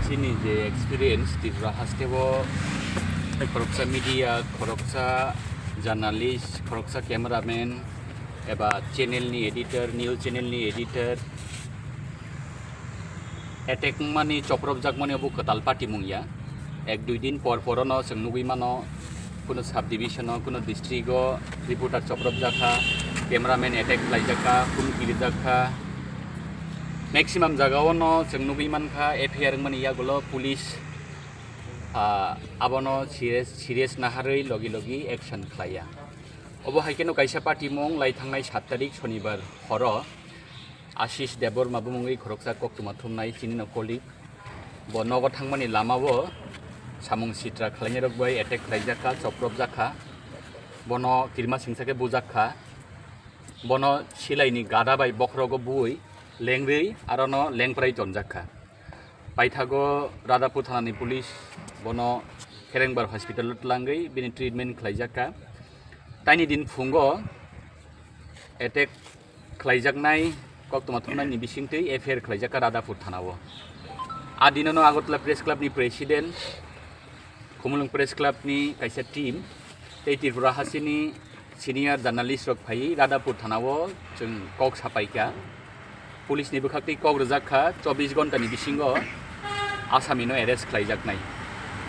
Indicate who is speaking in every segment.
Speaker 1: chini je experience di rahastewo koroksa media koroksa journalist koroksa cameraman eba channel ni editor news channel ni editor attack mani choprop jak mani obo katal party mungya ek dui din por porono sengnugui mano কোনো sub division কোনো district reporter চপ্রপ জাখা cameraman attack লাইজাখা কোনো গিরিজাখা maximum জায়গাও जों मानखा FIR माने यागुलो police आबनो serious नाहारै लगी लगी action खालाया अबो हाइकेनो कायसा party मं लाई थांनाय 7 तारिख शनिबार हर आशिष देवर माबुमुंगै खरकसा कक्तुमा थुमनाय चिनिनो कलिग बनगो थांमानि लामावो सामुं सित्रा खालायनाय रगबाय एटेक खालायजाखा चप्रप जाखा बनो किरमा सिंसाके बुजाखा बनो सिलाइनि गादाबाय बख्रगो बुई लेंग्रै आरोनो लेंप्राय जनजाखा बायथागो रादापुर थानानि पुलिस बनो खेरेंबार हस्पिटाल लांगै बिनि ट्रिटमेन्ट खालायजाखा ताइनि दिन फुंगो एटेक खालायजाकनाय कक्तुमा थुमनायनि बिसिंतै एफआईआर खालायजाखा रादापुर थानावो आदिनो आगरतला प्रेस क्लाबनि प्रेसिडेन्ट खुमुलुं प्रेस क्लाबनि कायसा टीम त्रिपुरा हासिनि सिनियर जार्नालिस्ट रक फाइ रादापुर थानावो जों कक सापाइका पुलिस नि बखाक्ति कक रजाखा 24 घन्टानि बिसिंगो आसामिनो एरेस्ट खालायजाकनाय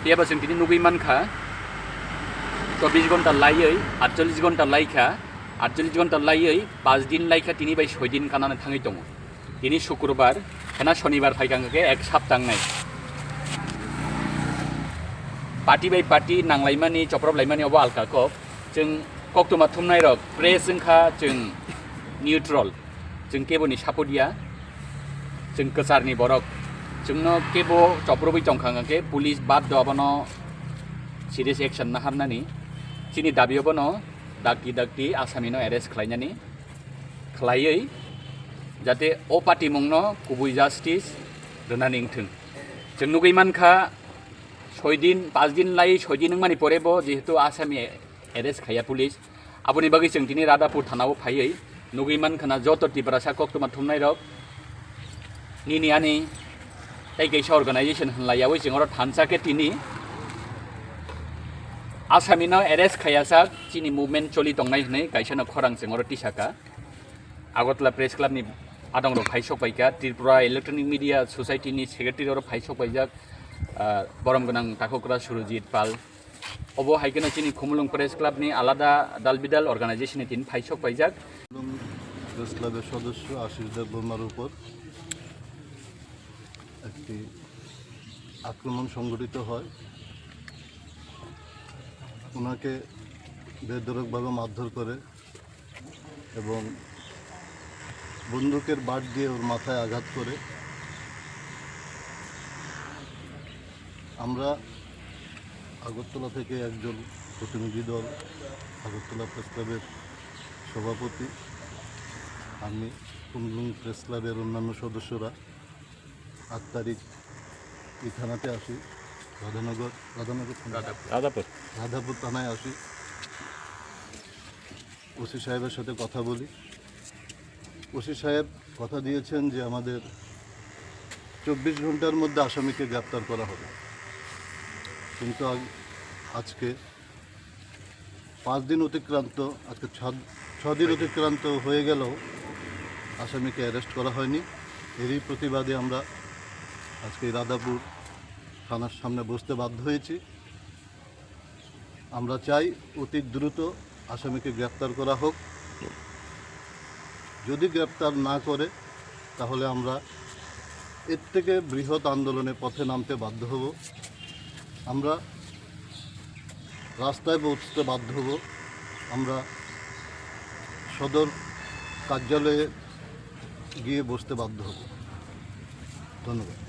Speaker 1: बेबा जों दिनै नुगै मानखा 24 घन्टा लायै 48 घन्टा लायखा 48 घन्टा लायै 5 दिन लायखा तिनि बाय 6 दिन कानानै थाङै दङ दिनै शुक्रबार हेना शनिबार फायगांगे एक सप्ताह नाय पार्टी बाय पार्टी नांलायमानि चप्रप लायमानि अबो आलका कक जों कक्तुमा थुमनाय रक प्रेस जोंखा जों निउट्रल जों केबोनि सापोदिया जों कसारनि बरक जोंनो केबो चप्रबै टंखांगे पुलिस बाद दबनो सिरियस एक्शन नाहारनानि चिनि दाबियावबोनो दागि आसामिनो एरेस्ट खालायनानि खालायै जाते ओ पार्टी मंगनो गुबै जास्टिस दोनानि थों जों नुगै मानखा 6 दिन 5 दिन लाई 6 दिन मानि परेबो जेहेतु आसामी एरेस्ट खाया पुलिस आबोनि बागै जों दिनै रादापुर थानावो फायै नुगै मानखाना जत त्रिपुरा सा कक्तुमा थुमनाय रक निनि आनि ताइगैसा अर्गानाइजेशन हनलायावै जोंरो थानसाके तिनि आसामिनो एरेस्ट खायासा चिनि मुभमेन्ट चलि दंनाय हनै गायसानो खरां जोंरो टिसाका आगरतला प्रेस क्लाबनि आदंरो फाइसकबायका त्रिपुरा इलेक्ट्रनिक मिडिया ससाइटिनि सेक्रेटारि फाइसकबायजाक बरमगोनां ताखुग्रा सुरजित पाल अबो हाइकेनो चिनि खुमुलुं प्रेस क्लाबनि आलादा दालबिदाल अर्गानाइजेशननि दिन फाइसकबायजाक
Speaker 2: প্রেস ক্লাবের সদস্য আশিস দেব বর্মার উপর একটি আক্রমণ সংঘটিত হয় ওনাকে বেধড়কভাবে মারধর করে এবং বন্দুকের বাট দিয়ে ওর মাথায় আঘাত করে আমরা আগরতলা থেকে একজন প্রতিনিধি দল আগরতলা প্রেস ক্লাবের সভাপতি আমি কুমলুং প্রেস ক্লাবের অন্যান্য সদস্যরা 8 তারিখ এই থানাতে আসি রাধাপুর থানায় আসি ওসি সাহেবের সাথে কথা বলি ওসি সাহেব কথা দিয়েছেন যে আমাদের 24 ঘন্টার মধ্যে আসামিকে গ্রেপ্তার করা হবে কিন্তু আজকে 5 দিন অতিক্রান্ত আজকে 6 দিন অতিক্রান্ত হয়ে গেলেও আসামিকে অ্যারেস্ট করা হয়নি এরই প্রতিবাদে আমরা আজকে রাধাপুর থানার সামনে বসতে বাধ্য হয়েছি আমরা চাই অতি দ্রুত আসামিকে গ্রেপ্তার করা হোক যদি গ্রেপ্তার না করে তাহলে আমরা এর থেকে বৃহৎ আন্দোলনে পথে নামতে বাধ্য হব আমরা রাস্তায় পৌঁছতে বাধ্য হব আমরা সদর কার্যালয়ে গিয়ে বসতে বাধ্য হব ধন্যবাদ